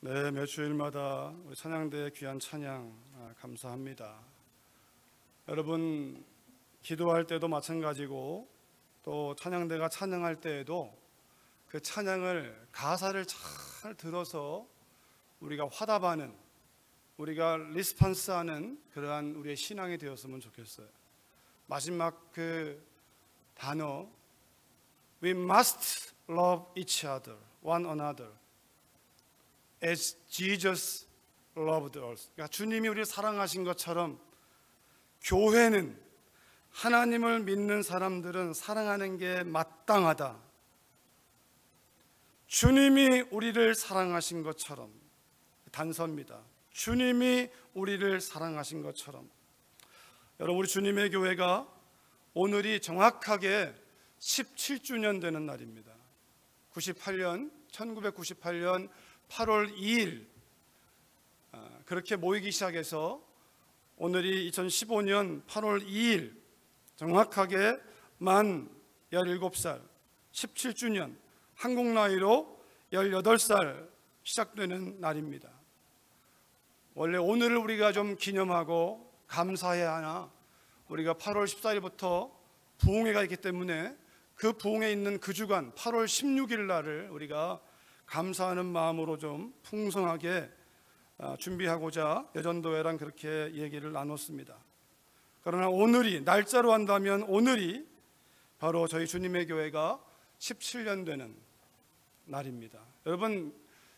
네, 매 주일마다 우리 찬양대의 귀한 찬양 감사합니다. 여러분, 기도할 때도 마찬가지고 또 찬양대가 찬양할 때에도 그 찬양을 가사를 잘 들어서 우리가 화답하는, 우리가 리스폰스하는 그러한 우리의 신앙이 되었으면 좋겠어요. 마지막 그 단어 We must love each other, one another as Jesus loved us. 그러니까 주님이 우리를 사랑하신 것처럼 교회는, 하나님을 믿는 사람들은 사랑하는 게 마땅하다. 주님이 우리를 사랑하신 것처럼, 단서입니다. 주님이 우리를 사랑하신 것처럼. 여러분, 우리 주님의 교회가 오늘이 정확하게 17주년 되는 날입니다. 1998년 8월 2일 그렇게 모이기 시작해서 오늘이 2015년 8월 2일 정확하게 만 17살 17주년, 한국 나이로 18살 시작되는 날입니다. 원래 오늘을 우리가 좀 기념하고 감사해야 하나, 우리가 8월 14일부터 부흥회가 있기 때문에 그 부흥회 있는 그 주간 8월 16일 날을 우리가 감사하는 마음으로 좀 풍성하게 준비하고자 여전도회랑 그렇게 얘기를 나눴습니다. 그러나 오늘이, 날짜로 한다면 오늘이 바로 저희 주님의 교회가 17년 되는 날입니다. 여러분,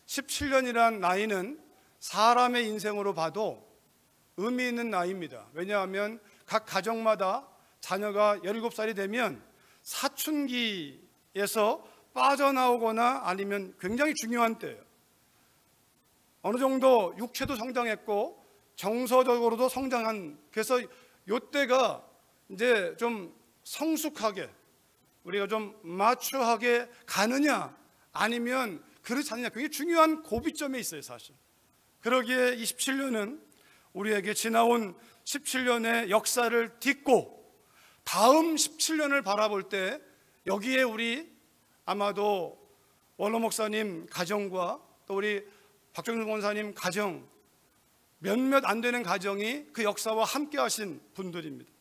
17년이란 나이는 사람의 인생으로 봐도 의미 있는 나이입니다. 왜냐하면 각 가정마다 자녀가 17살이 되면 사춘기에서 빠져나오거나 아니면 굉장히 중요한 때예요. 어느 정도 육체도 성장했고 정서적으로도 성장한, 그래서 이때가 이제 좀 성숙하게, 우리가 좀 마추하게 가느냐 아니면 그렇지 않느냐, 굉장히 중요한 고비점에 있어요, 사실. 그러기에 27년은 우리에게 지나온 17년의 역사를 딛고 다음 17년을 바라볼 때 여기에 우리 아마도 원로 목사님 가정과 또 우리 박정준 권사님 가정, 몇몇 안 되는 가정이 그 역사와 함께 하신 분들입니다.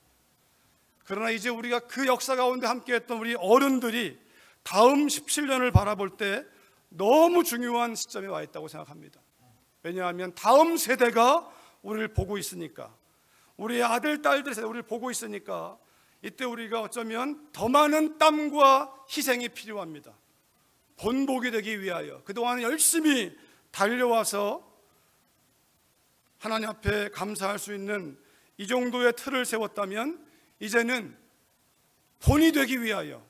그러나 이제 우리가 그 역사 가운데 함께 했던 우리 어른들이 다음 17년을 바라볼 때 너무 중요한 시점에 와 있다고 생각합니다. 왜냐하면 다음 세대가 우리를 보고 있으니까, 우리의 아들, 딸들 세대 우리를 보고 있으니까 이때 우리가 어쩌면 더 많은 땀과 희생이 필요합니다. 본보기 되기 위하여 그동안 열심히 달려와서 하나님 앞에 감사할 수 있는 이 정도의 틀을 세웠다면 이제는 본이 되기 위하여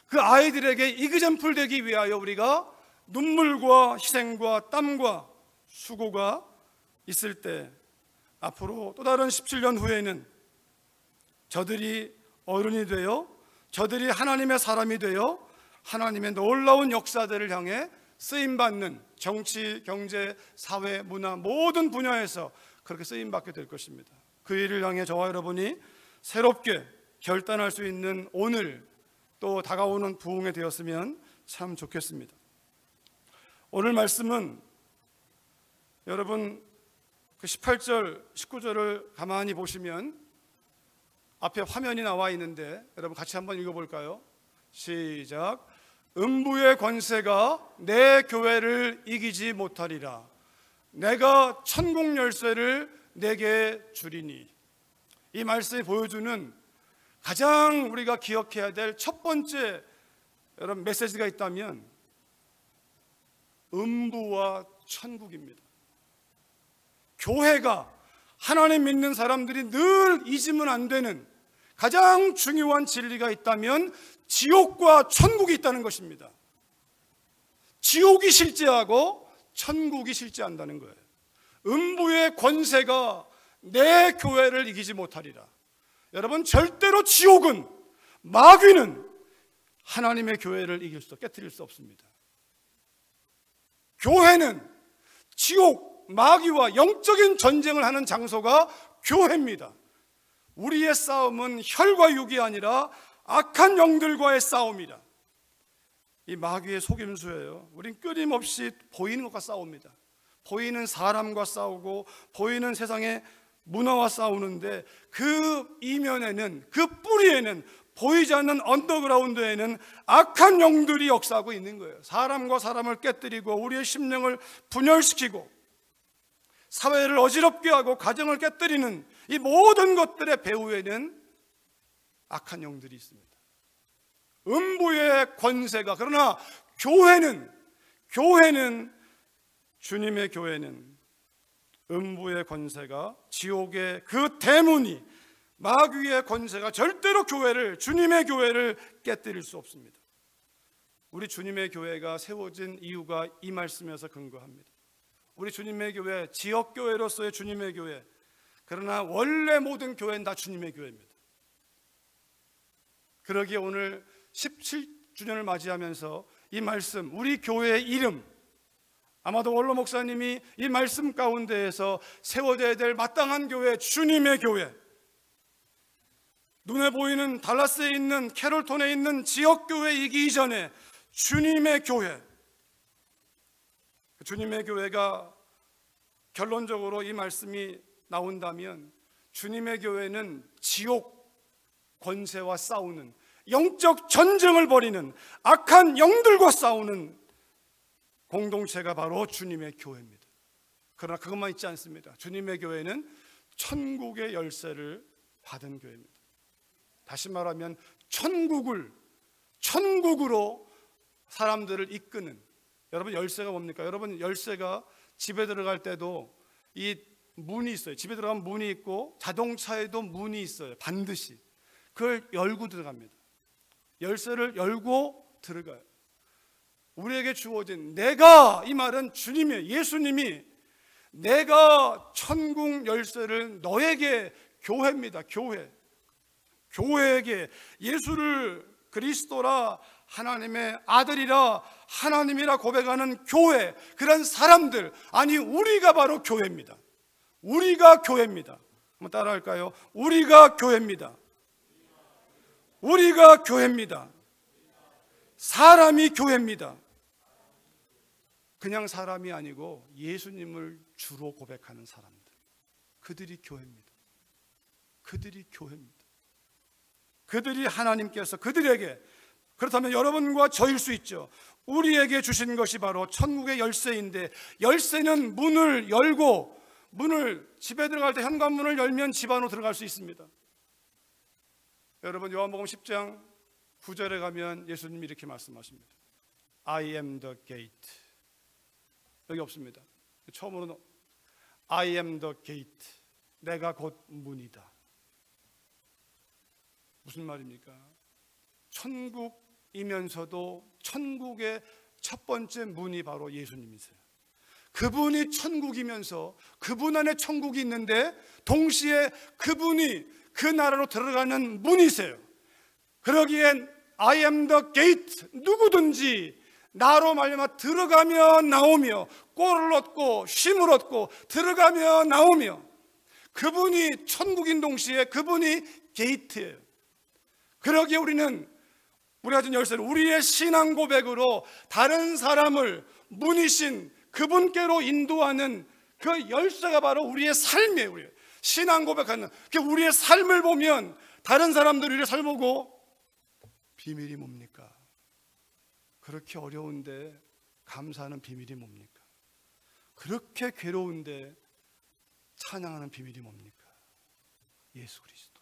그 아이들에게 이그젬플 되기 위하여 우리가 눈물과 희생과 땀과 수고가 있을 때, 앞으로 또 다른 17년 후에는 저들이 어른이 되어, 저들이 하나님의 사람이 되어 하나님의 놀라운 역사들을 향해 쓰임받는, 정치, 경제, 사회, 문화 모든 분야에서 그렇게 쓰임받게 될 것입니다. 그 일을 향해 저와 여러분이 새롭게 결단할 수 있는 오늘, 또 다가오는 부흥이 되었으면 참 좋겠습니다. 오늘 말씀은 여러분 그 18절, 19절을 가만히 보시면 앞에 화면이 나와 있는데 여러분 같이 한번 읽어볼까요? 시작. 음부의 권세가 내 교회를 이기지 못하리라. 내가 천국 열쇠를 내게 주리니. 이 말씀이 보여주는 가장 우리가 기억해야 될 첫 번째 여러분 메시지가 있다면 음부와 천국입니다. 교회가, 하나님 믿는 사람들이 늘 잊으면 안 되는 가장 중요한 진리가 있다면 지옥과 천국이 있다는 것입니다. 지옥이 실제하고 천국이 실제한다는 거예요. 음부의 권세가 내 교회를 이기지 못하리라. 여러분, 절대로 지옥은, 마귀는 하나님의 교회를 깨뜨릴 수 없습니다. 교회는 지옥, 마귀와 영적인 전쟁을 하는 장소가 교회입니다. 우리의 싸움은 혈과 육이 아니라 악한 영들과의 싸움이다. 이 마귀의 속임수예요. 우린 끊임없이 보이는 것과 싸웁니다. 보이는 사람과 싸우고 보이는 세상의 문화와 싸우는데, 그 이면에는, 그 뿌리에는, 보이지 않는 언더그라운드에는 악한 영들이 역사하고 있는 거예요. 사람과 사람을 깨뜨리고 우리의 심령을 분열시키고 사회를 어지럽게 하고 가정을 깨뜨리는 이 모든 것들의 배후에는 악한 영들이 있습니다. 음부의 권세가, 그러나 주님의 교회는 음부의 권세가, 지옥의 그 대문이, 마귀의 권세가 절대로 주님의 교회를 깨뜨릴 수 없습니다. 우리 주님의 교회가 세워진 이유가 이 말씀에서 근거합니다. 우리 주님의 교회, 지역교회로서의 주님의 교회, 그러나 원래 모든 교회는 다 주님의 교회입니다. 그러기에 오늘 17주년을 맞이하면서 이 말씀, 우리 교회의 이름, 아마도 원로 목사님이 이 말씀 가운데에서 세워져야 될 마땅한 교회, 주님의 교회, 눈에 보이는 달라스에 있는, 캐롤톤에 있는 지역교회이기 이전에 주님의 교회, 주님의 교회가 결론적으로 이 말씀이 나온다면, 주님의 교회는 지옥 권세와 싸우는, 영적 전쟁을 벌이는, 악한 영들과 싸우는 공동체가 바로 주님의 교회입니다. 그러나 그것만 있지 않습니다. 주님의 교회는 천국의 열쇠를 받은 교회입니다. 다시 말하면 천국으로 사람들을 이끄는, 여러분 열쇠가 뭡니까? 여러분 열쇠가 집에 들어갈 때도 이 문이 있어요. 집에 들어가면 문이 있고 자동차에도 문이 있어요. 반드시 그걸 열고 들어갑니다. 열쇠를 열고 들어가요. 우리에게 주어진, 이 말은 주님이에요. 예수님이 내가 천국 열쇠를 너에게, 교회입니다. 교회에게 예수를 그리스도라, 하나님의 아들이라, 하나님이라 고백하는 교회, 그런 사람들, 아니 우리가 바로 교회입니다. 우리가 교회입니다. 한번 따라할까요? 우리가 교회입니다. 우리가 교회입니다. 사람이 교회입니다. 그냥 사람이 아니고 예수님을 주로 고백하는 사람들, 그들이 교회입니다. 그들이 교회입니다. 그들이 하나님께서 그들에게, 그렇다면 여러분과 저일 수 있죠. 우리에게 주신 것이 바로 천국의 열쇠인데, 열쇠는 문을 열고, 집에 들어갈 때 현관문을 열면 집 안으로 들어갈 수 있습니다. 여러분 요한복음 10장 9절에 가면 예수님이 이렇게 말씀하십니다. I am the gate. 여기 없습니다. 처음으로는 I am the gate. 내가 곧 문이다. 무슨 말입니까? 천국이면서도 천국의 첫 번째 문이 바로 예수님이세요. 그분이 천국이면서 그분 안에 천국이 있는데 동시에 그분이 그 나라로 들어가는 문이세요. 그러기엔 I am the gate. 누구든지 나로 말미암아 들어가며 나오며 꼴을 얻고 쉼을 얻고 들어가며 나오며, 그분이 천국인 동시에 그분이 게이트예요. 그러기에 우리가 가진 열쇠는 우리의 신앙 고백으로 다른 사람을 문이신 그분께로 인도하는 그 열쇠가 바로 우리의 삶이에요. 우리의 신앙 고백하는 우리의 삶을 보면 다른 사람들이 우리의 삶을 보고 비밀이 뭡니까? 그렇게 어려운데 감사하는 비밀이 뭡니까? 그렇게 괴로운데 찬양하는 비밀이 뭡니까? 예수 그리스도.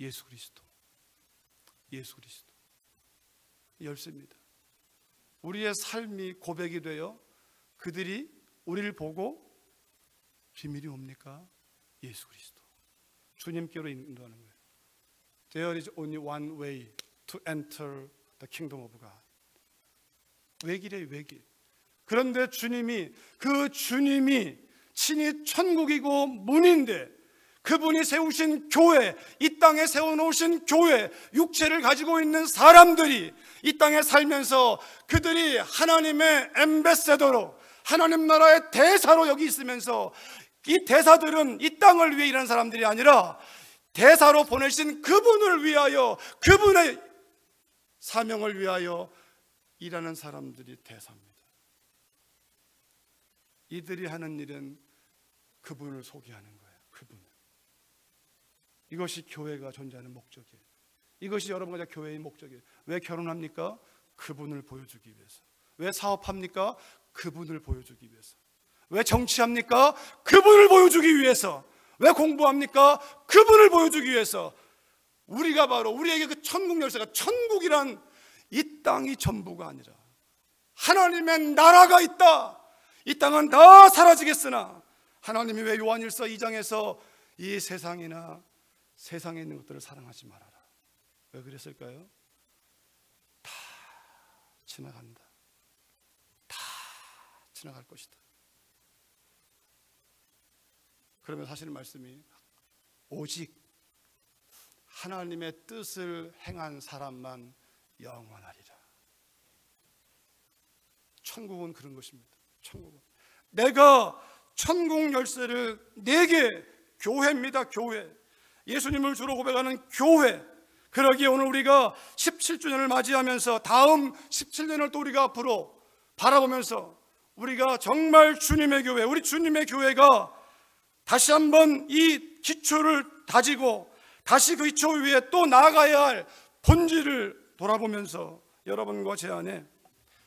예수 그리스도. 예수 그리스도. 열쇠입니다. 우리의 삶이 고백이 되어 그들이 우리를 보고 비밀이 뭡니까? 예수 그리스도. 주님께로 인도하는 거예요. There is only one way to enter the kingdom of God. 외길이에요, 외길. 그런데 주님이 친히 천국이고 문인데, 그분이 세우신 교회, 이 땅에 세워놓으신 교회, 육체를 가지고 있는 사람들이 이 땅에 살면서 그들이 하나님의 엠베세더로, 하나님 나라의 대사로 여기 있으면서, 이 대사들은 이 땅을 위해 일하는 사람들이 아니라 대사로 보내신 그분을 위하여, 그분의 사명을 위하여 일하는 사람들이 대사입니다. 이들이 하는 일은 그분을 소개하는 거예요. 그분을. 이것이 교회가 존재하는 목적이에요. 이것이 여러분과 교회의 목적이에요. 왜 결혼합니까? 그분을 보여주기 위해서. 왜 사업합니까? 그분을 보여주기 위해서. 왜 정치합니까? 그분을 보여주기 위해서. 왜 공부합니까? 그분을 보여주기 위해서. 우리가 바로 우리에게 그 천국 열쇠가, 천국이란 이 땅이 전부가 아니라 하나님의 나라가 있다. 이 땅은 다 사라지겠으나 하나님이 왜 요한일서 2장에서 이 세상이나 세상에 있는 것들을 사랑하지 말아라. 왜 그랬을까요? 다 지나간다. 다 지나갈 것이다. 그러면 사실 말씀이 오직 하나님의 뜻을 행한 사람만 영원하리라. 천국은 그런 것입니다. 천국은 내가 천국 열쇠를 내게, 교회입니다. 교회. 예수님을 주로 고백하는 교회. 그러기에 오늘 우리가 17주년을 맞이하면서 다음 17년을 또 우리가 앞으로 바라보면서 우리가 정말 주님의 교회, 우리 주님의 교회가 다시 한번 이 기초를 다지고 다시 그 기초 위에 또 나아가야 할 본질을 돌아보면서 여러분과 제 안에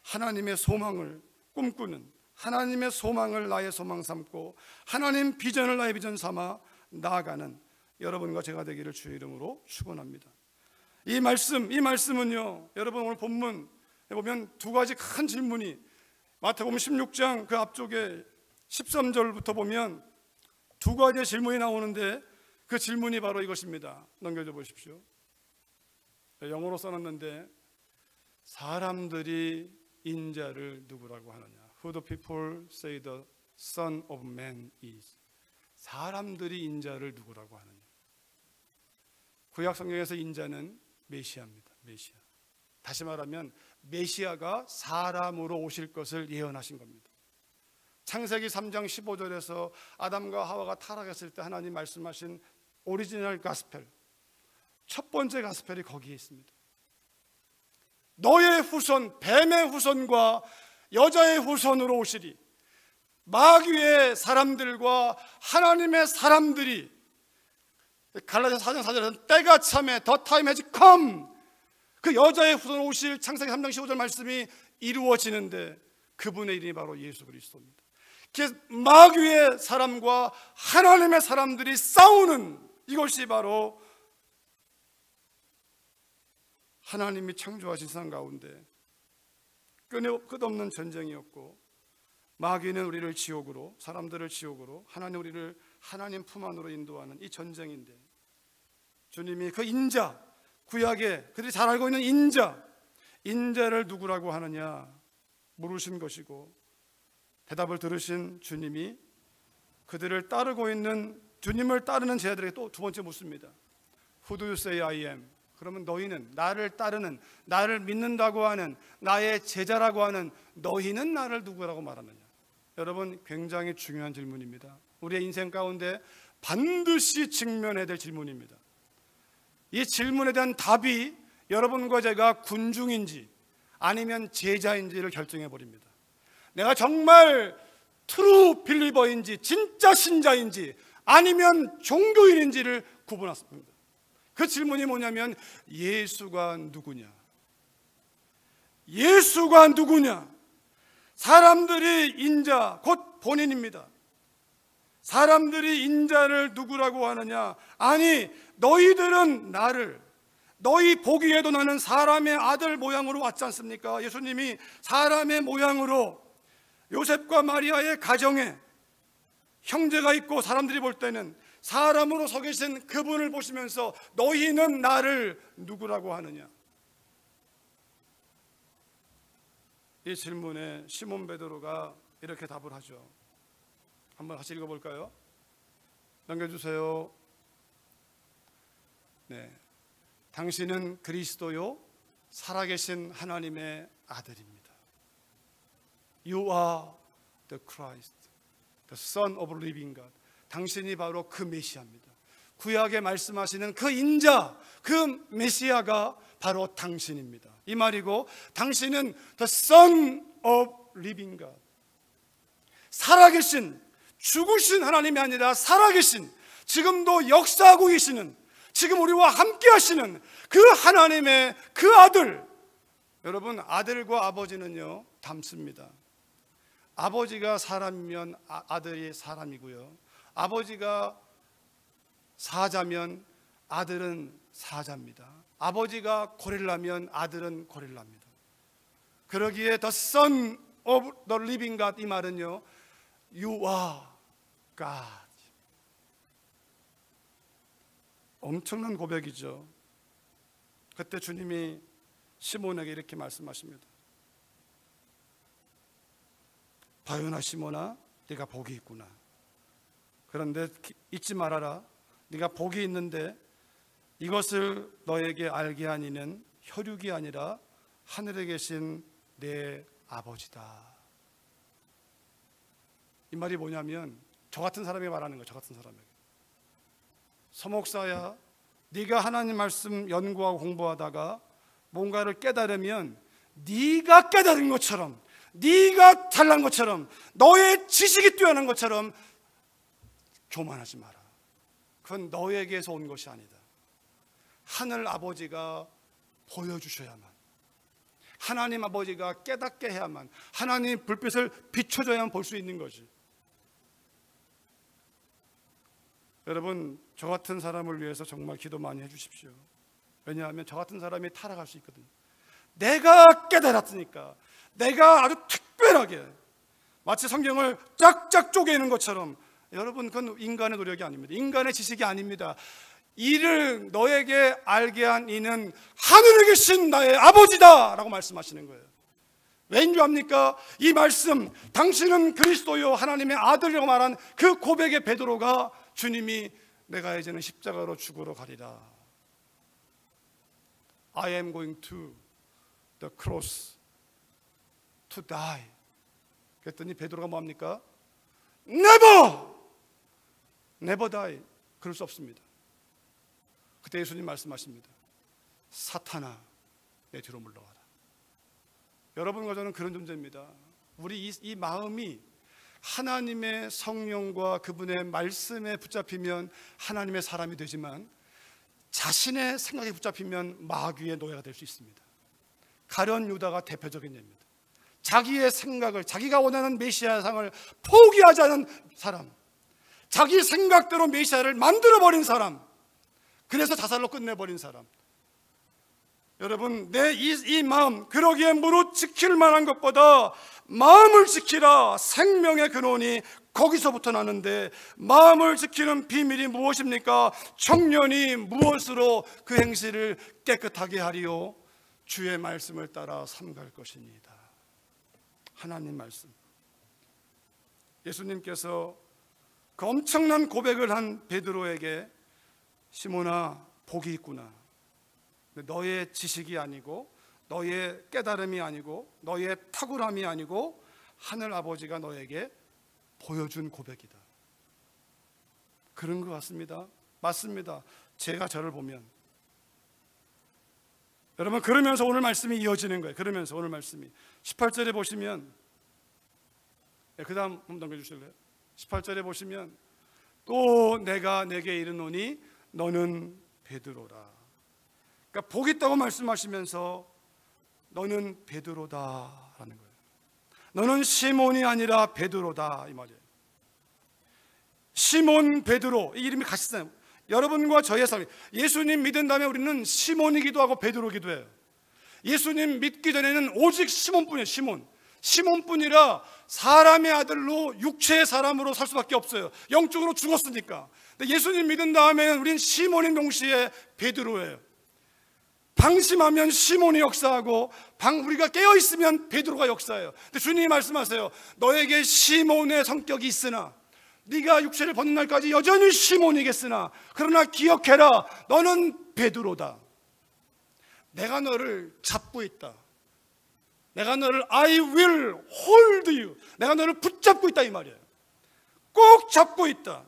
하나님의 소망을 꿈꾸는, 하나님의 소망을 나의 소망 삼고 하나님 비전을 나의 비전 삼아 나아가는 여러분과 제가 되기를 주의 이름으로 축원합니다. 이 말씀은요, 여러분 오늘 본문에 보면 두 가지 큰 질문이, 마태복음 16장 그 앞쪽에 13절부터 보면 두 가지의 질문이 나오는데 그 질문이 바로 이것입니다. 넘겨줘 보십시오. 영어로 써놨는데 사람들이 인자를 누구라고 하느냐? Who the people say the Son of Man is. 사람들이 인자를 누구라고 하느냐? 구약 성경에서 인자는 메시아입니다. 메시아. 다시 말하면 메시아가 사람으로 오실 것을 예언하신 겁니다. 창세기 3장 15절에서 아담과 하와가 타락했을 때 하나님 말씀하신 오리지널 가스펠, 첫 번째 가스펠이 거기에 있습니다. 너의 후손, 뱀의 후손과 여자의 후손으로 오시리. 마귀의 사람들과 하나님의 사람들이, 갈라디아서 4장 4절에서는 때가 참에 the time has come, 그 여자의 후손으로 오실 창세기 3장 15절 말씀이 이루어지는데 그분의 이름이 바로 예수 그리스도입니다. 마귀의 사람과 하나님의 사람들이 싸우는, 이것이 바로 하나님이 창조하신 세상 가운데 끝없는 전쟁이었고, 마귀는 우리를 지옥으로, 사람들을 지옥으로, 하나님 우리를 하나님 품 안으로 인도하는 이 전쟁인데, 주님이 그 인자, 구약에 그들이 잘 알고 있는 인자를 누구라고 하느냐 물으신 것이고, 대답을 들으신 주님이 그들을 따르고 있는, 주님을 따르는 제자들에게 또 두 번째 묻습니다. Who do you say I am? 그러면 너희는, 나를 따르는, 나를 믿는다고 하는, 나의 제자라고 하는 너희는 나를 누구라고 말하느냐? 여러분, 굉장히 중요한 질문입니다. 우리의 인생 가운데 반드시 직면해야 될 질문입니다. 이 질문에 대한 답이 여러분과 제가 군중인지 아니면 제자인지를 결정해 버립니다. 내가 정말 트루 빌리버인지, 진짜 신자인지 아니면 종교인인지를 구분했습니다. 그 질문이 뭐냐면 예수가 누구냐? 예수가 누구냐? 사람들이 인자, 곧 본인입니다. 사람들이 인자를 누구라고 하느냐? 아니, 너희들은 나를, 너희 보기에도 나는 사람의 아들 모양으로 왔지 않습니까? 예수님이 사람의 모양으로 요셉과 마리아의 가정에 형제가 있고, 사람들이 볼 때는 사람으로 서 계신 그분을 보시면서 너희는 나를 누구라고 하느냐? 이 질문에 시몬 베드로가 이렇게 답을 하죠. 한번 같이 읽어볼까요? 넘겨주세요. 네, 당신은 그리스도요 살아계신 하나님의 아들입니다. You are the Christ, the Son of living God. 당신이 바로 그 메시아입니다. 구약에 말씀하시는 그 인자, 그 메시아가 바로 당신입니다. 이 말이고, 당신은 The Son of Living God, 살아계신, 죽으신 하나님이 아니라 살아계신, 지금도 역사하고 계시는, 지금 우리와 함께 하시는 그 하나님의 그 아들. 여러분, 아들과 아버지는요 닮습니다. 아버지가 사람이면 아들이 사람이고요, 아버지가 사자면 아들은 사자입니다. 아버지가 고릴라면 아들은 고릴라입니다. 그러기에 The Son of the Living God, 이 말은요 You are God. 엄청난 고백이죠. 그때 주님이 시몬에게 이렇게 말씀하십니다. 바요나 시몬아, 네가 복이 있구나. 그런데 잊지 말아라. 네가 복이 있는데 이것을 너에게 알게 한 이는 혈육이 아니라 하늘에 계신 내 아버지다. 이 말이 뭐냐면, 저 같은 사람이 말하는 거예요. 저 같은 사람에게. 서목사야, 네가 하나님 말씀 연구하고 공부하다가 뭔가를 깨달으면 네가 깨달은 것처럼, 네가 잘난 것처럼, 너의 지식이 뛰어난 것처럼 교만하지 마라. 그건 너에게서 온 것이 아니다. 하늘 아버지가 보여주셔야만, 하나님 아버지가 깨닫게 해야만, 하나님 불빛을 비춰줘야만 볼 수 있는 거지. 여러분, 저 같은 사람을 위해서 정말 기도 많이 해주십시오. 왜냐하면 저 같은 사람이 타락할 수 있거든요. 내가 깨달았으니까, 내가 아주 특별하게, 마치 성경을 짝짝 쪼개는 것처럼. 여러분, 그건 인간의 노력이 아닙니다. 인간의 지식이 아닙니다. 이를 너에게 알게 한 이는 하늘에 계신 나의 아버지다 라고 말씀하시는 거예요. 왠 줄 압니까? 이 말씀, 당신은 그리스도요 하나님의 아들이라고 말한 그 고백의 베드로가 주님이 내가 이제는 십자가로 죽으러 가리라, I am going to the cross to die. 그랬더니 베드로가 뭐합니까? Never! Never die. 그럴 수 없습니다. 그때 예수님 말씀하십니다. 사탄아, 내 뒤로 물러가라. 여러분과 저는 그런 존재입니다. 우리 이 마음이 하나님의 성령과 그분의 말씀에 붙잡히면 하나님의 사람이 되지만, 자신의 생각에 붙잡히면 마귀의 노예가 될 수 있습니다. 가룟 유다가 대표적인 예입니다. 자기의 생각을, 자기가 원하는 메시아상을 포기하지 않은 사람, 자기 생각대로 메시아를 만들어버린 사람, 그래서 자살로 끝내버린 사람. 여러분, 내 이 마음, 그러기에 무릇 지킬 만한 것보다 마음을 지키라. 생명의 근원이 거기서부터 나는데, 마음을 지키는 비밀이 무엇입니까? 청년이 무엇으로 그 행실을 깨끗하게 하리요? 주의 말씀을 따라 삼갈 것입니다. 하나님 말씀. 예수님께서 그 엄청난 고백을 한 베드로에게, 시몬아, 복이 있구나. 너의 지식이 아니고, 너의 깨달음이 아니고, 너의 탁월함이 아니고, 하늘 아버지가 너에게 보여준 고백이다. 그런 것 같습니다. 맞습니다. 제가 저를 보면, 여러분, 그러면서 오늘 말씀이 이어지는 거예요. 그러면서 오늘 말씀이 18절에 보시면, 그 다음 한번 넘겨주실래요? 18절에 보시면, 또 내가 내게 이르노니 너는 베드로라. 그러니까 복 있다고 말씀하시면서 너는 베드로다라는 거예요. 너는 시몬이 아니라 베드로다, 이 말이에요. 시몬, 베드로, 이 이름이 같이 쓰잖아요. 여러분과 저의 삶, 예수님 믿은 다음에 우리는 시몬이기도 하고 베드로기도 해요. 예수님 믿기 전에는 오직 시몬뿐이에요. 시몬뿐이라 사람의 아들로, 육체의 사람으로 살 수밖에 없어요. 영적으로 죽었으니까. 근데 예수님 믿은 다음에는 우린 시몬인 동시에 베드로예요. 방심하면 시몬이 역사하고, 우리가 깨어있으면 베드로가 역사해요. 근데 주님이 말씀하세요. 너에게 시몬의 성격이 있으나, 네가 육체를 벗는 날까지 여전히 시몬이겠으나, 그러나 기억해라, 너는 베드로다. 내가 너를 잡고 있다. 내가 너를 I will hold you, 내가 너를 붙잡고 있다, 이 말이에요. 꼭 잡고 있다.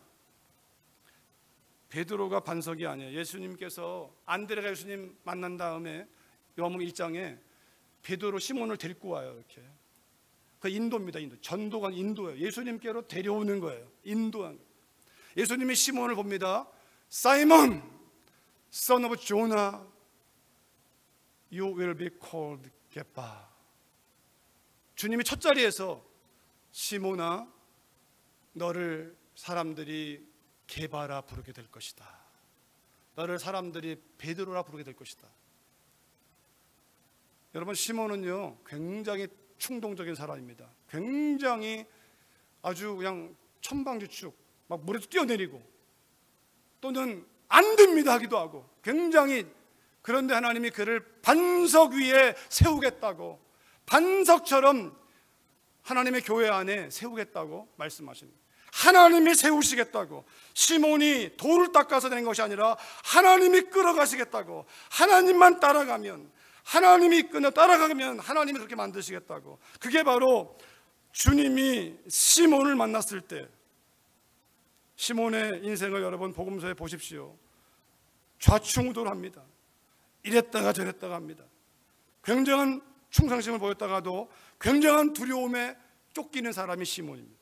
베드로가 반석이 아니에요. 예수님께서 안드레가 예수님 만난 다음에 요한복음 1장에 베드로 시몬을 데리고 와요. 이렇게 그 인도입니다. 인도. 전도가 인도예요. 예수님께로 데려오는 거예요. 인도한. 예수님이 시몬을 봅니다. 사이몬, son of Jonah, you will be called Kepha. 주님이 첫 자리에서 시몬아, 너를 사람들이 게바라 부르게 될 것이다. 너를 사람들이 베드로라 부르게 될 것이다. 여러분, 시몬은요 굉장히 충동적인 사람입니다. 굉장히 아주 그냥 천방지축, 막 물에서 뛰어내리고 또는 안 됩니다 하기도 하고 굉장히. 그런데 하나님이 그를 반석 위에 세우겠다고, 반석처럼 하나님의 교회 안에 세우겠다고 말씀하십니다. 하나님이 세우시겠다고. 시몬이 돌을 닦아서 된 것이 아니라 하나님이 끌어가시겠다고. 하나님만 따라가면, 하나님이 이끌어 따라가면 하나님이 그렇게 만드시겠다고. 그게 바로 주님이 시몬을 만났을 때, 시몬의 인생을 여러분 복음서에 보십시오. 좌충우돌합니다. 이랬다가 저랬다가 합니다. 굉장한 충성심을 보였다가도 굉장한 두려움에 쫓기는 사람이 시몬입니다.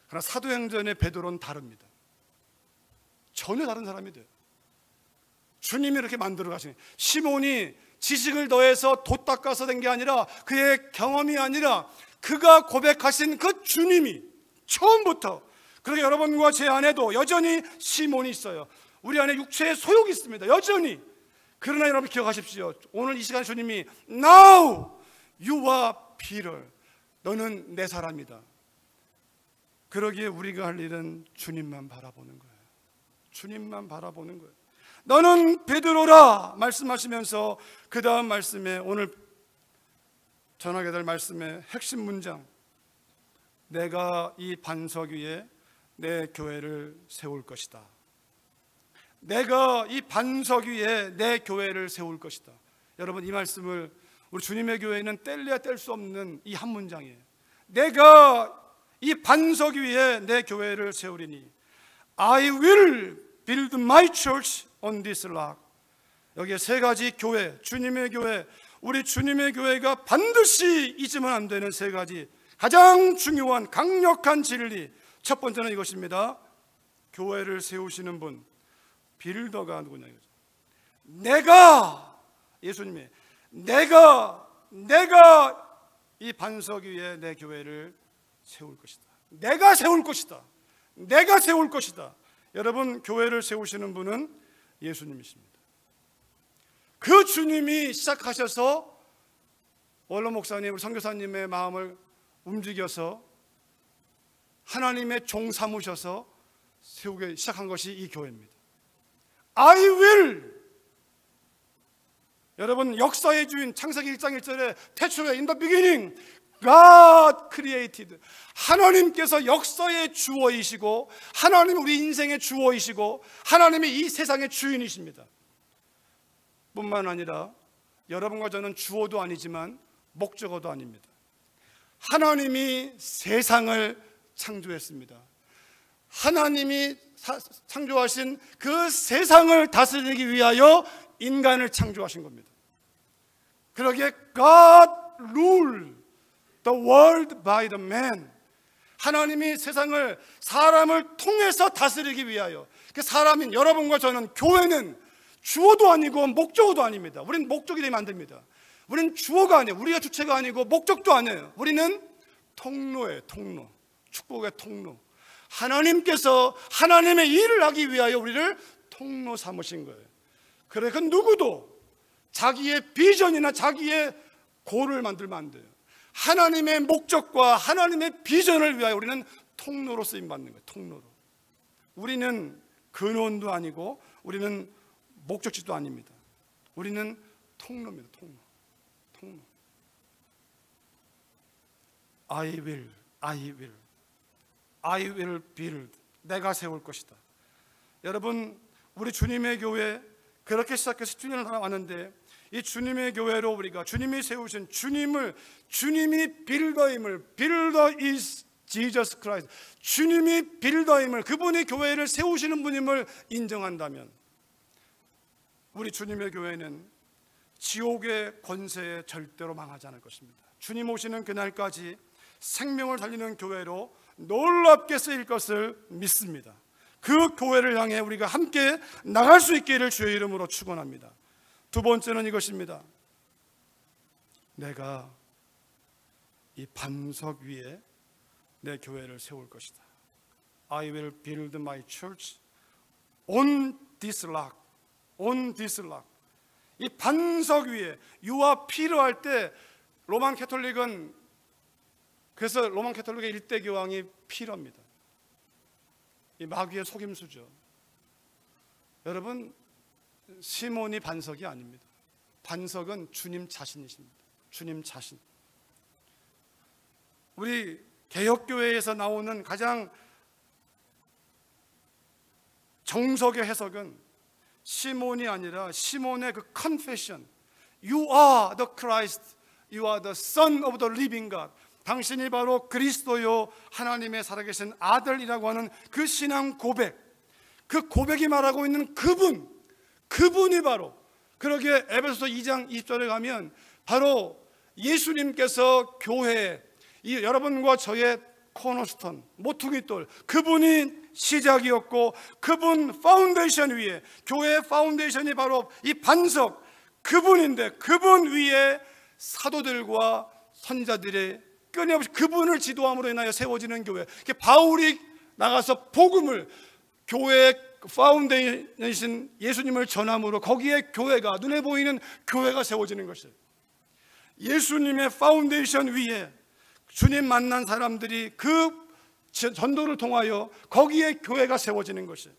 그러나 사도행전의 베드로는 다릅니다. 전혀 다른 사람이 돼요. 주님이 이렇게 만들어 가시는. 시몬이 지식을 더해서 돛 닦아서 된 게 아니라, 그의 경험이 아니라 그가 고백하신 그 주님이 처음부터. 그렇게 여러분과 제 안에도 여전히 시몬이 있어요. 우리 안에 육체의 소욕이 있습니다. 여전히. 그러나 여러분 기억하십시오. 오늘 이 시간에 주님이 Now you are Peter, 너는 내 사람이다. 그러기에 우리가 할 일은 주님만 바라보는 거예요. 주님만 바라보는 거예요. 너는 베드로라 말씀하시면서 그 다음 말씀에, 오늘 전하게 될 말씀의 핵심 문장, 내가 이 반석 위에 내 교회를 세울 것이다. 내가 이 반석 위에 내 교회를 세울 것이다. 여러분, 이 말씀을 우리 주님의 교회는 뗄래야 뗄 수 없는 이 한 문장이에요. 내가 이 반석 위에 내 교회를 세우리니 I will build my church on this rock. 여기에 세 가지 교회, 주님의 교회, 우리 주님의 교회가 반드시 잊으면 안 되는 세 가지 가장 중요한 강력한 진리. 첫 번째는 이것입니다. 교회를 세우시는 분, 빌더가 누구냐 이거죠. 내가, 예수님이 내가 이 반석 위에 내 교회를 세울 것이다. 내가 세울 것이다. 내가 세울 것이다. 여러분, 교회를 세우시는 분은 예수님이십니다. 그 주님이 시작하셔서 원로 목사님, 우리 선교사님의 마음을 움직여서 하나님의 종 삼으셔서 세우기 시작한 것이 이 교회입니다. I will. 여러분, 역사의 주인, 창세기 1장 1절에 태초에 in the beginning God created. 하나님께서 역사의 주어이시고, 하나님 우리 인생의 주어이시고, 하나님이 이 세상의 주인이십니다. 뿐만 아니라 여러분과 저는 주어도 아니지만 목적어도 아닙니다. 하나님이 세상을 창조했습니다. 하나님이 창조하신 그 세상을 다스리기 위하여 인간을 창조하신 겁니다. 그러기에 God rule the world by the man. 하나님이 세상을 사람을 통해서 다스리기 위하여. 그 사람인 여러분과 저는, 교회는 주어도 아니고 목적어도 아닙니다. 우리는 목적이 되면 안 됩니다. 우리는 주어가 아니에요. 우리가 주체가 아니고 목적도 아니에요. 우리는 통로예요. 통로. 축복의 통로. 하나님께서 하나님의 일을 하기 위하여 우리를 통로 삼으신 거예요. 그래, 그 누구도 자기의 비전이나 자기의 골을 만들면 안 돼요. 하나님의 목적과 하나님의 비전을 위하여 우리는 통로로 쓰임받는 거예요. 통로로. 우리는 근원도 아니고 우리는 목적지도 아닙니다. 우리는 통로입니다. 통로. 통로. I will, I will, I will build. 내가 세울 것이다. 여러분, 우리 주님의 교회 그렇게 시작해서 10주년을 왔는데, 이 주님의 교회로 우리가 주님이 세우신 주님이 빌더임을, 빌더 is Jesus Christ, 주님이 빌더임을, 그분이 교회를 세우시는 분임을 인정한다면 우리 주님의 교회는 지옥의 권세에 절대로 망하지 않을 것입니다. 주님 오시는 그날까지 생명을 살리는 교회로 놀랍게 쓰일 것을 믿습니다. 그 교회를 향해 우리가 함께 나갈 수 있기를 주의 이름으로 축원합니다. 두 번째는 이것입니다. 내가 이 반석 위에 내 교회를 세울 것이다. I will build my church on this rock. On this rock. 이 반석 위에, 유아 필요할 때 로만 캐톨릭은, 그래서 로만 캐톨릭의 일대 교황이 필요합니다. 이 마귀의 속임수죠. 여러분, 시몬이 반석이 아닙니다. 반석은 주님 자신이십니다. 주님 자신. 우리 개혁교회에서 나오는 가장 정석의 해석은 시몬이 아니라 시몬의 그 confession, You are the Christ, You are the Son of the living God. 당신이 바로 그리스도요 하나님의 살아계신 아들이라고 하는 그 신앙 고백, 그 고백이 말하고 있는 그분이 바로, 그러기에 에베소서 2장 20절에 가면 바로 예수님께서 교회, 이 여러분과 저의 코너스톤, 모퉁이돌, 그분이 시작이었고 그분 파운데이션 위에, 교회의 파운데이션이 바로 이 반석, 그분인데 그분 위에 사도들과 선지자들의 끊임없이 그분을 지도함으로 인하여 세워지는 교회. 바울이 나가서 복음을, 교회의 파운데이션 예수님을 전함으로 거기에 교회가, 눈에 보이는 교회가 세워지는 것이에요. 예수님의 파운데이션 위에 주님 만난 사람들이 그 전도를 통하여 거기에 교회가 세워지는 것이에요.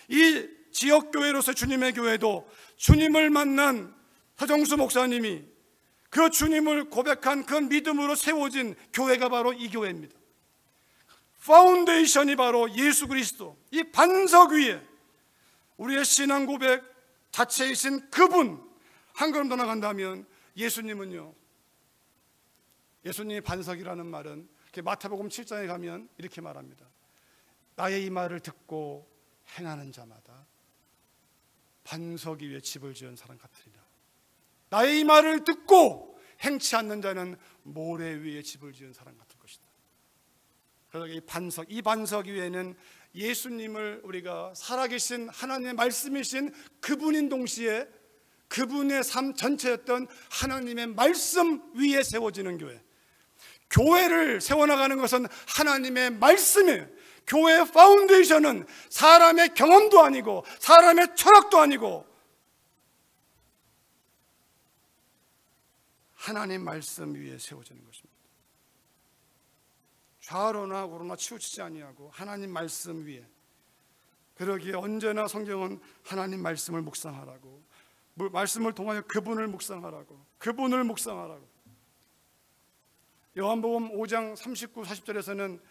이 지역교회로서 주님의 교회도 주님을 만난 서정수 목사님이 그 주님을 고백한 그 믿음으로 세워진 교회가 바로 이 교회입니다. 파운데이션이 바로 예수 그리스도, 이 반석 위에 우리의 신앙 고백 자체이신 그분, 한 걸음 더 나간다면 예수님은요, 예수님이 반석이라는 말은 마태복음 7장에 가면 이렇게 말합니다. 나의 이 말을 듣고 행하는 자마다 반석 위에 집을 지은 사람 같으리라. 나의 이 말을 듣고 행치 않는 자는 모래 위에 집을 지은 사람 같을 것이다. 그래서 이 반석 위에는 예수님을 우리가 살아계신 하나님의 말씀이신 그분인 동시에 그분의 삶 전체였던 하나님의 말씀 위에 세워지는 교회. 교회를 세워나가는 것은 하나님의 말씀이에요. 교회의 파운데이션은 사람의 경험도 아니고 사람의 철학도 아니고 하나님 말씀 위에 세워지는 것입니다. 좌로나 우로나 치우치지 아니하고 하나님 말씀 위에. 그러기에 언제나 성경은 하나님 말씀을 묵상하라고, 말씀을 통하여 그분을 묵상하라고, 그분을 묵상하라고. 요한복음 5장 39, 40절에서는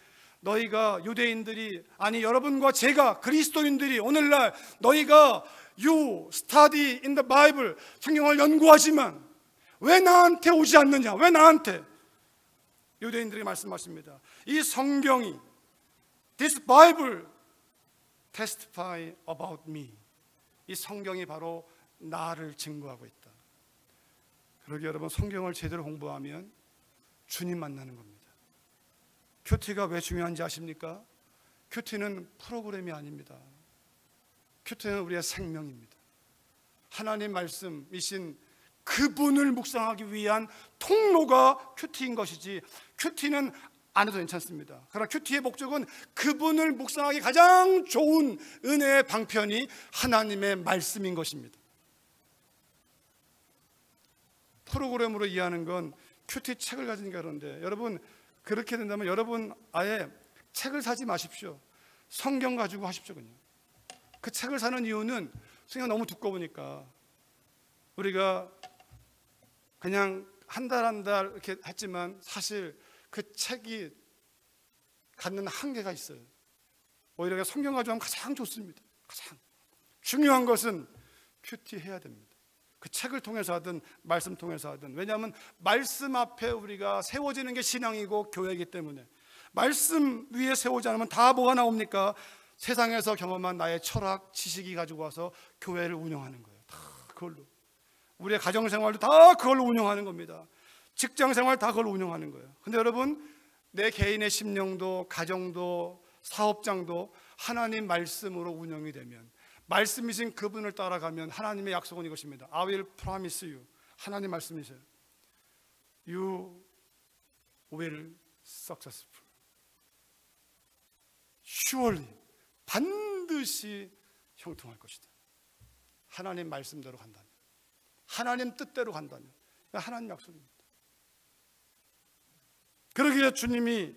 너희가 유대인들이, 아니 여러분과 제가 그리스도인들이 오늘날 너희가 You study in the Bible, 성경을 연구하지만 왜 나한테 오지 않느냐? 왜 나한테? 유대인들이 말씀하십니다. 이 성경이, This Bible testify about me. 이 성경이 바로 나를 증거하고 있다. 그러기에 여러분, 성경을 제대로 공부하면 주님 만나는 겁니다. 큐티가 왜 중요한지 아십니까? 큐티는 프로그램이 아닙니다. 큐티는 우리의 생명입니다. 하나님 말씀이신 그분을 묵상하기 위한 통로가 큐티인 것이지, 큐티는 안 해도 괜찮습니다. 그러나 큐티의 목적은 그분을 묵상하기 가장 좋은 은혜의 방편이 하나님의 말씀인 것입니다. 프로그램으로 이해하는 건 큐티 책을 가지니까 그런데, 여러분 그렇게 된다면 여러분 아예 책을 사지 마십시오. 성경 가지고 하십시오. 그냥 그 책을 사는 이유는 성경 너무 두꺼우니까 우리가 그냥 한 달 이렇게 했지만 사실 그 책이 갖는 한계가 있어요. 오히려 성경 가지고 하면 가장 좋습니다. 가장 중요한 것은 큐티 해야 됩니다. 그 책을 통해서 하든 말씀 통해서 하든. 왜냐하면 말씀 앞에 우리가 세워지는 게 신앙이고 교회이기 때문에, 말씀 위에 세우지 않으면 다 뭐가 나옵니까? 세상에서 경험한 나의 철학, 지식이 가지고 와서 교회를 운영하는 거예요. 다 그걸로. 우리의 가정생활도 다 그걸로 운영하는 겁니다. 직장생활 다 그걸로 운영하는 거예요. 근데 여러분, 내 개인의 심령도 가정도 사업장도 하나님 말씀으로 운영이 되면, 말씀이신 그분을 따라가면 하나님의 약속은 이것입니다. I will promise you. 하나님 말씀이세요. You will successful. Surely. 반드시 형통할 것이다. 하나님 말씀대로 간다면, 하나님 뜻대로 간다면, 하나님 약속입니다. 그러기에 주님이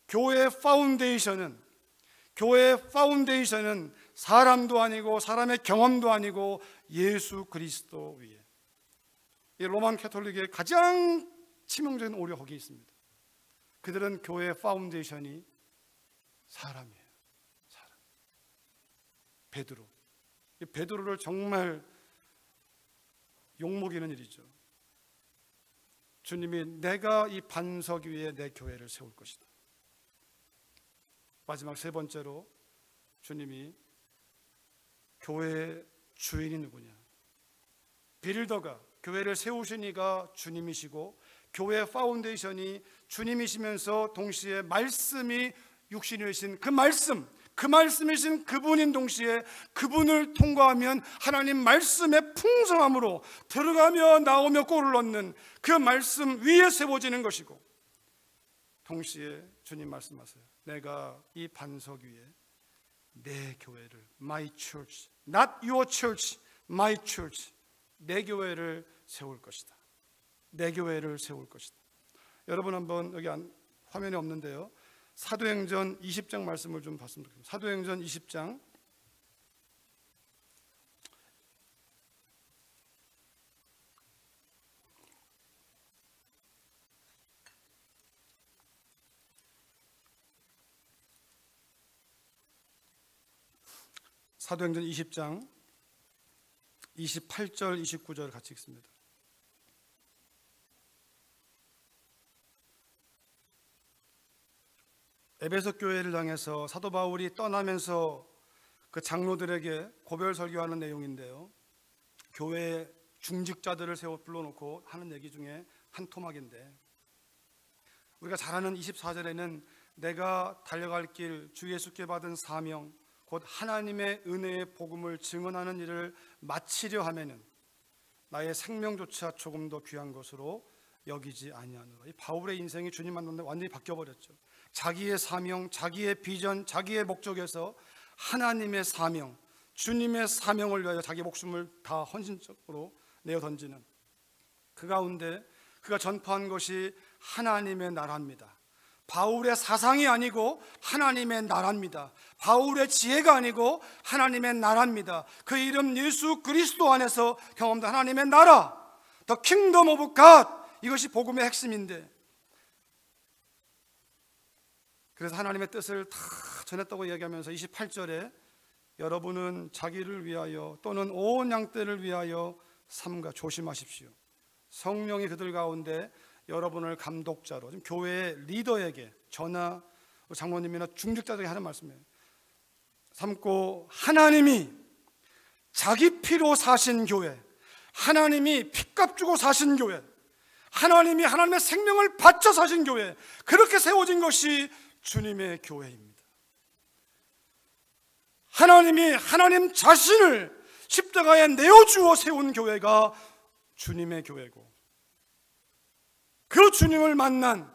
교회의 파운데이션은 사람도 아니고 사람의 경험도 아니고 예수 그리스도 위에. 이 로만 캐톨릭의 가장 치명적인 오류가 거기에 있습니다. 그들은 교회의 파운데이션이 사람이에요. 사람. 베드로를 정말 욕먹이는 일이죠. 주님이 내가 이 반석 위에 내 교회를 세울 것이다. 마지막 세 번째로 주님이 교회의 주인이 누구냐? 빌더가, 교회를 세우신 이가 주님이시고 교회의 파운데이션이 주님이시면서 동시에 말씀이 육신이 되신 그 말씀이신 그분인 동시에 그분을 통과하면 하나님 말씀의 풍성함으로 들어가며 나오며 골을 얻는 그 말씀 위에 세워지는 것이고, 동시에 주님 말씀하세요. 내가 이 반석 위에 내 교회를, my church, not your church, my church, 내 교회를 세울 것이다. 내 교회를 세울 것이다. 여러분 한번 여기 화면에 없는데요, 사도행전 20장 말씀을 좀 봤으면 좋겠습니다. 사도행전 20장 사도행전 20장 28절 29절 같이 읽습니다. 에베소 교회를 향해서 사도 바울이 떠나면서 그 장로들에게 고별 설교하는 내용인데요, 교회의 중직자들을 세워 불러놓고 하는 얘기 중에 한 토막인데, 우리가 잘 아는 24절에는 내가 달려갈 길, 주 예수께 받은 사명, 곧 하나님의 은혜의 복음을 증언하는 일을 마치려 하면은 나의 생명조차 조금 더 귀한 것으로 여기지 아니하노라. 이 바울의 인생이 주님 만났는데 완전히 바뀌어버렸죠. 자기의 사명, 자기의 비전, 자기의 목적에서 하나님의 사명, 주님의 사명을 위하여 자기 목숨을 다 헌신적으로 내어 던지는 그 가운데 그가 전파한 것이 하나님의 나라입니다. 바울의 사상이 아니고 하나님의 나라입니다. 바울의 지혜가 아니고 하나님의 나라입니다. 그 이름 예수 그리스도 안에서 경험된 하나님의 나라, The Kingdom of God, 이것이 복음의 핵심인데, 그래서 하나님의 뜻을 다 전했다고 이야기하면서 28절에 여러분은 자기를 위하여 또는 온 양떼를 위하여 삼가 조심하십시오. 성령이 그들 가운데 여러분을 감독자로, 지금 교회의 리더에게, 저나 장로님이나 중직자들에게 하는 말씀이에요. 삼고 하나님이 자기 피로 사신 교회, 하나님이 핏값 주고 사신 교회, 하나님이 하나님의 생명을 바쳐 사신 교회, 그렇게 세워진 것이 주님의 교회입니다. 하나님이 하나님 자신을 십자가에 내어주어 세운 교회가 주님의 교회고, 그 주님을 만난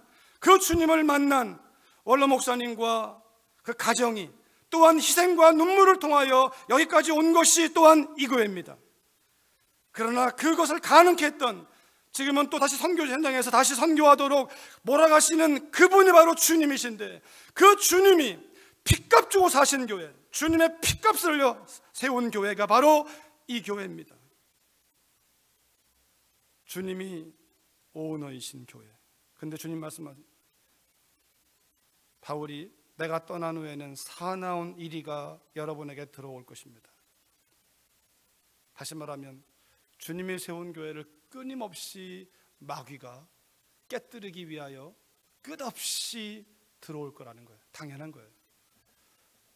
원로 목사님과 그 가정이 또한 희생과 눈물을 통하여 여기까지 온 것이 또한 이 교회입니다. 그러나 그것을 가능케 했던, 지금은 또 다시 선교 현장에서 다시 선교하도록 몰아가시는 그분이 바로 주님이신데, 그 주님이 핏값 주고 사신 교회, 주님의 핏값을 세운 교회가 바로 이 교회입니다. 주님이 오너이신 교회. 근데 주님 말씀하신, 바울이 내가 떠난 후에는 사나운 이리가 여러분에게 들어올 것입니다. 다시 말하면 주님이 세운 교회를 끊임없이 마귀가 깨뜨리기 위하여 끝없이 들어올 거라는 거예요. 당연한 거예요.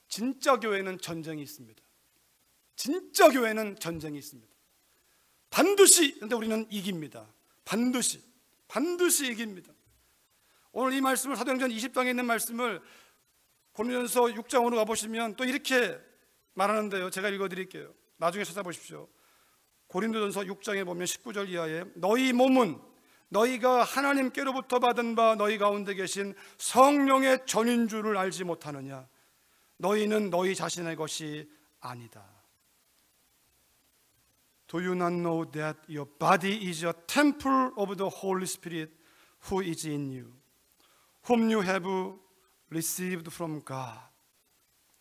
진짜 교회는 전쟁이 있습니다. 진짜 교회는 전쟁이 있습니다. 반드시. 근데 우리는 이깁니다. 반드시 이깁니다. 오늘 이 말씀을 사도행전 20장에 있는 말씀을 고린도전서 6장으로 가보시면 또 이렇게 말하는데요. 제가 읽어드릴게요. 나중에 찾아보십시오. 고린도전서 6장에 보면 19절 이하에 너희 몸은 너희가 하나님께로부터 받은 바 너희 가운데 계신 성령의 전인 줄을 알지 못하느냐. 너희는 너희 자신의 것이 아니다. Do you not know that your body is a temple of the Holy Spirit who is in you, whom you have received from God?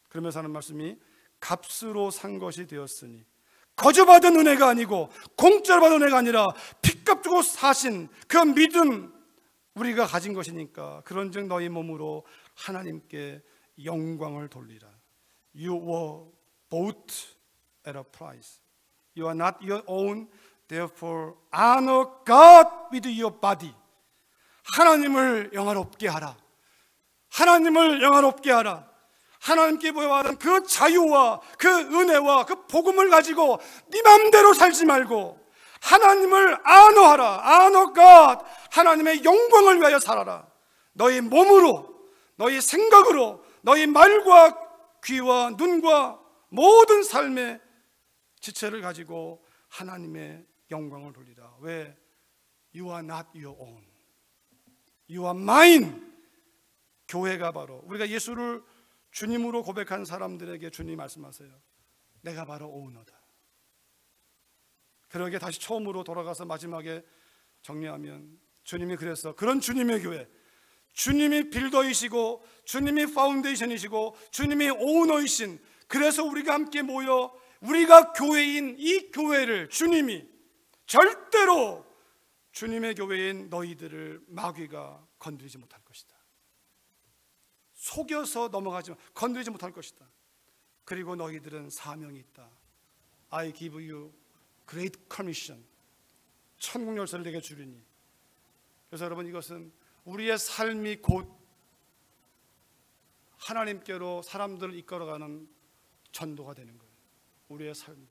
그러면서 하는 말씀이 값으로 산 것이 되었으니 거저받은 은혜가 아니고 공짜로 받은 은혜가 아니라 피값 주고 사신 그 믿음 우리가 가진 것이니까 그런즉 너희 몸으로 하나님께 영광을 돌리라. You were bought at a price. You are not your own. Therefore honor God with your body. 하나님을 영화롭게 하라. 하나님을 영화롭게 하라. 하나님께 보여하는 그 자유와 그 은혜와 그 복음을 가지고 네 맘대로 살지 말고 하나님을 아노하라. 아노 갓. 하나님의 영광을 위하여 살아라. 너희 몸으로, 너희 생각으로, 너희 말과 귀와 눈과 모든 삶의 지체를 가지고 하나님의 영광을 돌리라. 왜? You are not your own. You are mine. 교회가 바로 우리가 예수를 주님으로 고백한 사람들에게 주님이 말씀하세요. 내가 바로 오너다. 그러게 다시 처음으로 돌아가서 마지막에 정리하면 주님이 그래서 그런 주님의 교회, 주님이 빌더이시고 주님이 파운데이션이시고 주님이 오너이신, 그래서 우리가 함께 모여 우리가 교회인 이 교회를 주님이 절대로 주님의 교회인 너희들을 마귀가 건드리지 못할 것이다. 속여서 넘어가지 건드리지 못할 것이다. 그리고 너희들은 사명이 있다. I give you great commission. 천국 열쇠를 내게 주리니. 그래서 여러분, 이것은 우리의 삶이 곧 하나님께로 사람들을 이끌어가는 전도가 되는 거예요. 우리의 삶.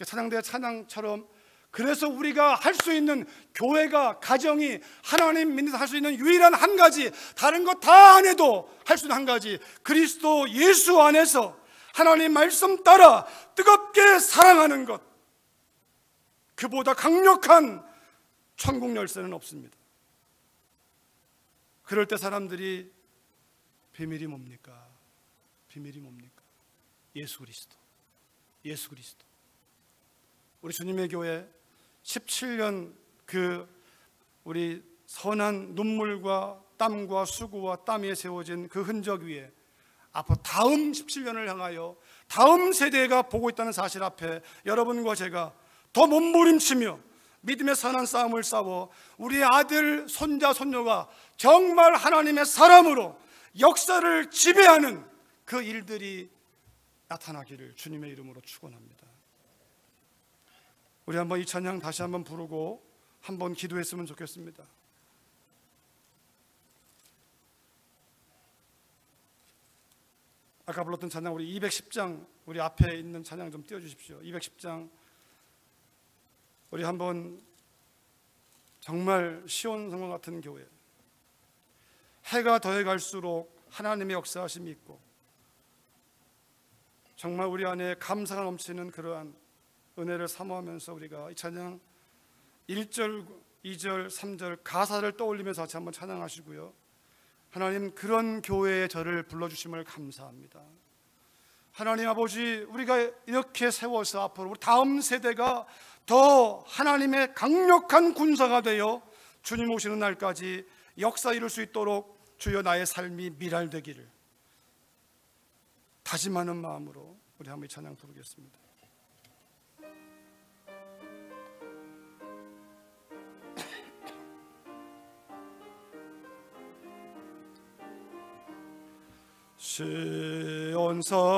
찬양대 찬양처럼 그래서 우리가 할 수 있는, 교회가, 가정이 하나님 믿는 할 수 있는 유일한 한 가지, 다른 거 다 안 해도 할 수 있는 한 가지, 그리스도 예수 안에서 하나님 말씀 따라 뜨겁게 사랑하는 것, 그보다 강력한 천국 열쇠는 없습니다. 그럴 때 사람들이 비밀이 뭡니까? 비밀이 뭡니까? 예수 그리스도. 예수 그리스도. 우리 주님의 교회 17년 그 우리 선한 눈물과 땀과 수고와 땀에 세워진 그 흔적 위에 앞으로 다음 17년을 향하여 다음 세대가 보고 있다는 사실 앞에 여러분과 제가 더 몸부림치며 믿음의 선한 싸움을 싸워 우리의 아들, 손자, 손녀가 정말 하나님의 사람으로 역사를 지배하는 그 일들이 나타나기를 주님의 이름으로 축원합니다. 우리 한번 이 찬양 다시 한번 부르고 한번 기도했으면 좋겠습니다. 아까 불렀던 찬양, 우리 210장, 우리 앞에 있는 찬양 좀 띄워주십시오. 210장 우리 한번, 정말 시온성과 같은 교회, 해가 더해갈수록 하나님의 역사하심이 있고 정말 우리 안에 감사가 넘치는 그러한 은혜를 사모하면서 우리가 이 찬양 1절, 2절, 3절 가사를 떠올리면서 같이 한번 찬양하시고요. 하나님, 그런 교회에 저를 불러주심을 감사합니다. 하나님 아버지, 우리가 이렇게 세워서 앞으로 우리 다음 세대가 더 하나님의 강력한 군사가 되어 주님 오시는 날까지 역사 이룰 수 있도록 주여 나의 삶이 미랄되기를 다짐하는 마음으로 우리 한번 이 찬양 부르겠습니다.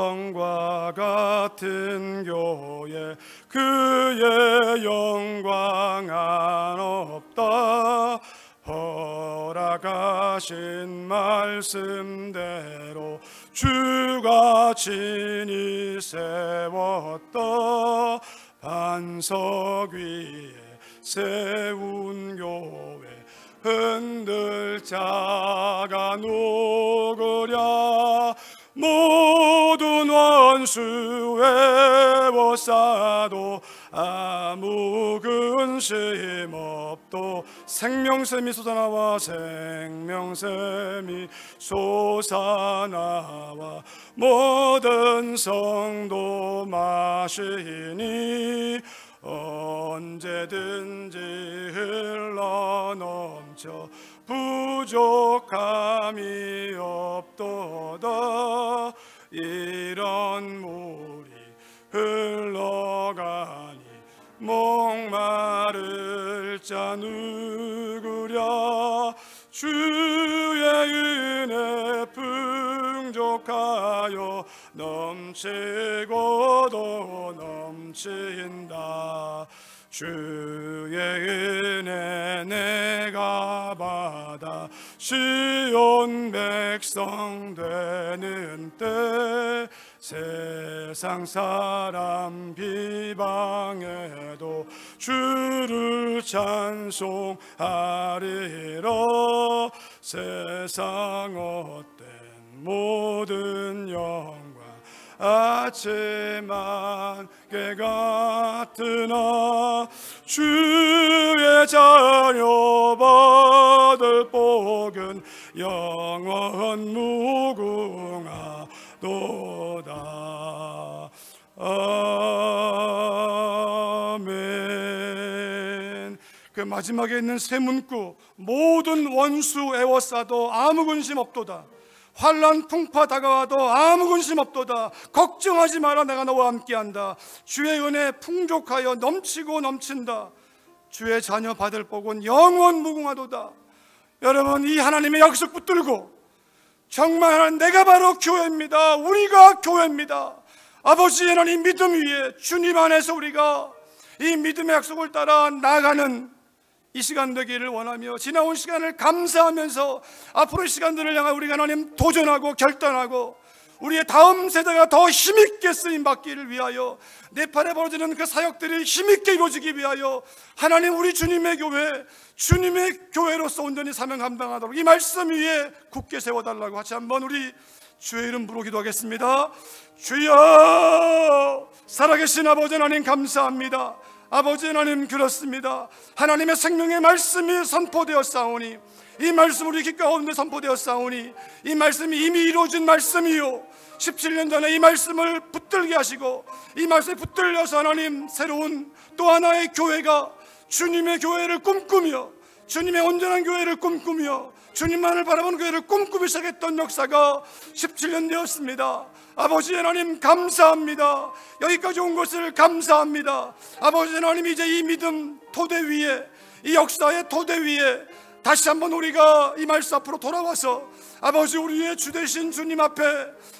시온성과 같은 교회, 그의 영광 안 없다. 허락하 하신 말씀대로 주가 친히 세웠던 반석 위에 세운 교회 흔들 자가 누구랴. 모든 원수 외워싸도 아무 근심 없도 생명샘이 솟아나와 생명샘이 솟아나와 모든 성도 마시니 언제든지 흘러넘쳐 부족함이 없도다. 이런 물이 흘러가니 목마를 자 누구랴. 주의 은혜 풍족하여 넘치고도 넘친다. 주의 은혜 내가 받아 시온 백성 되는 때 세상 사람 비방해도 주를 찬송하리라. 세상 헛된 모든 영광 아침 안개 같으나 주의 자녀 받을 복은 영원 무궁하도다. 아멘. 그 마지막에 있는 세 문구, 모든 원수 애워싸도 아무 근심 없도다. 환난 풍파 다가와도 아무 근심 없도다. 걱정하지 마라, 내가 너와 함께한다. 주의 은혜 풍족하여 넘치고 넘친다. 주의 자녀 받을 복은 영원 무궁하도다. 여러분, 이 하나님의 약속 붙들고 정말 하나님, 내가 바로 교회입니다. 우리가 교회입니다. 아버지 하나님 믿음 위에 주님 안에서 우리가 이 믿음의 약속을 따라 나아가는 이 시간 되기를 원하며, 지나온 시간을 감사하면서 앞으로의 시간들을 향해 우리가 하나님 도전하고 결단하고 우리의 다음 세대가 더 힘있게 쓰임받기를 위하여, 네팔에 벌어지는 그 사역들이 힘있게 이루어지기 위하여 하나님, 우리 주님의 교회, 주님의 교회로서 온전히 사명 감당하도록 이 말씀 위에 굳게 세워달라고 같이 한번 우리 주의 이름 부르고 기도하겠습니다. 주여, 살아계신 아버지 하나님 감사합니다. 아버지 하나님, 그렇습니다. 하나님의 생명의 말씀이 선포되었사오니, 이 말씀 우리 귓 가운데 선포되었사오니 이 말씀이 이미 이루어진 말씀이요, 17년 전에 이 말씀을 붙들게 하시고 이 말씀에 붙들려서 하나님, 새로운 또 하나의 교회가 주님의 교회를 꿈꾸며 주님의 온전한 교회를 꿈꾸며 주님만을 바라보는 교회를 꿈꾸기 시작했던 역사가 17년 되었습니다. 아버지 하나님 감사합니다. 여기까지 온 것을 감사합니다. 아버지 하나님, 이제 이 믿음 토대 위에, 이 역사의 토대 위에 다시 한번 우리가 이 말씀 앞으로 돌아와서 아버지, 우리의 주 되신 주님 앞에,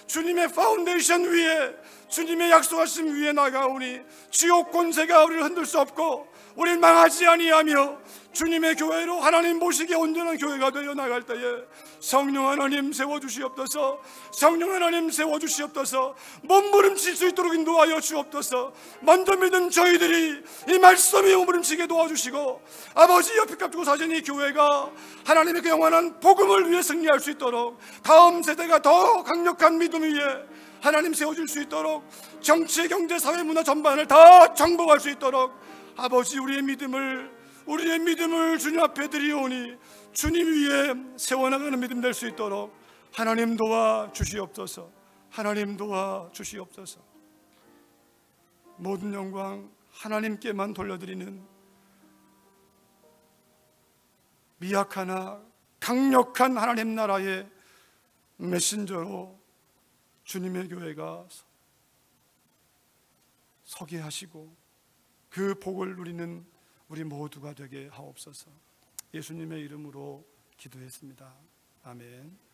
주님의 파운데이션 위에, 주님의 약속하신 위에 나가오니 지옥 권세가 우리를 흔들 수 없고 우리를 망하지 아니하며 주님의 교회로 하나님 보시기에 온전한 교회가 되어 나갈 때에 성령 하나님 세워주시옵소서. 성령 하나님 세워주시옵소서. 몸부림칠 수 있도록 인도하여 주옵소서. 먼저 믿은 저희들이 이 말씀이 몸부림치게 도와주시고, 아버지 옆에 값주고 사신 이 교회가 하나님의 그 영원한 복음을 위해 승리할 수 있도록, 다음 세대가 더 강력한 믿음 위에 하나님 세워줄 수 있도록, 정치, 경제, 사회, 문화 전반을 다 정복할 수 있도록 아버지, 우리의 믿음을 주님 앞에 드리오니 주님 위에 세워나가는 믿음 될 수 있도록 하나님 도와주시옵소서. 하나님 도와주시옵소서. 모든 영광 하나님께만 돌려드리는 미약하나 강력한 하나님 나라의 메신저로 주님의 교회가 서게 하시고 그 복을 누리는 우리 모두가 되게 하옵소서. 예수님의 이름으로 기도했습니다. 아멘.